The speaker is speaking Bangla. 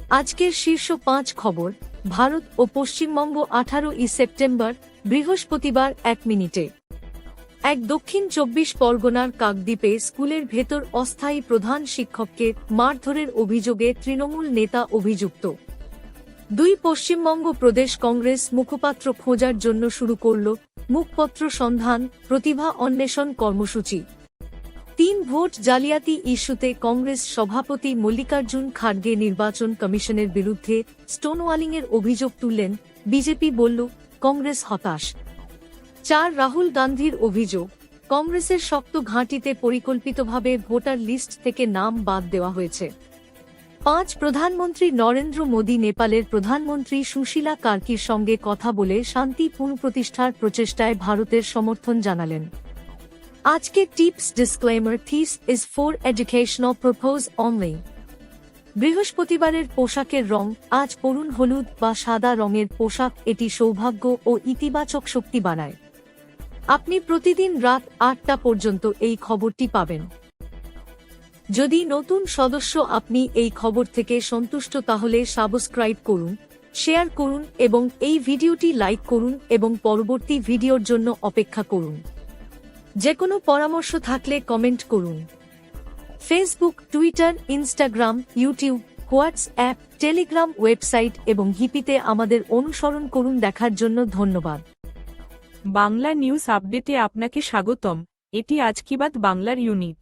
আজকের শীর্ষ 5 খবর। ভারত ও পশ্চিমবঙ্গ 18ই সেপ্টেম্বর বৃহস্পতিবার 1 মিনিটে। এক দক্ষিণ 24 পরগনার কাকদ্বীপে স্কুলের ভেতর অস্থায়ী প্রধান শিক্ষককে মারধরের অভিযোগে তৃণমূল নেতা অভিযুক্ত। 2 পশ্চিমবঙ্গ প্রদেশ কংগ্রেস মুখপাত্র খোঁজার জন্য শুরু করল মুখপত্র সন্ধান প্রতিভা অন্বেষণ কর্মসূচি। 3 ভোট জালিয়াতি ইস্যুতে কংগ্রেস সভাপতি মল্লিকার্জুন খাড়গে নির্বাচন কমিশনের বিরুদ্ধে স্টোনওয়ালিংয়ের অভিযোগ তুললেন। বিজেপি বলল, কংগ্রেস হতাশ। 4 রাহুল গান্ধীর অভিযোগ, কংগ্রেসের শক্ত ঘাঁটিতে পরিকল্পিতভাবে ভোটার লিস্ট থেকে নাম বাদ দেওয়া হয়েছে। 5 প্রধানমন্ত্রী নরেন্দ্র মোদী নেপালের প্রধানমন্ত্রী সুশীলা কার্কির সঙ্গে কথা বলে শান্তি পুনঃপ্রতিষ্ঠার প্রচেষ্টায় ভারতের সমর্থন জানালেন। আজকে tips disclaimer, this is for educational purpose only. বৃহস্পতিবারের পোশাকের রং, আজ পরুন হলুদ বা সাদা রঙের পোশাক, এটি সৌভাগ্য ও ইতিবাচক শক্তি বাড়ায়। আপনি প্রতিদিন রাত 8টা পর্যন্ত এই খবরটি পাবেন। যদি নতুন সদস্য আপনি এই খবর থেকে সন্তুষ্ট তাহলে সাবস্ক্রাইব করুন, শেয়ার করুন এবং এই ভিডিওটি লাইক করুন এবং পরবর্তী ভিডিওর জন্য অপেক্ষা করুন। যে কোনো পরামর্শ থাকলে কমেন্ট করুন। Facebook, Twitter, Instagram, YouTube, WhatsApp, Telegram, website এবং হিপিতে আমাদের অনুসরণ করুন। দেখার জন্য ধন্যবাদ। বাংলা নিউজ আপডেটে আপনাকে স্বাগতম। এটি আজ কি বাত বাংলার ইউনিট।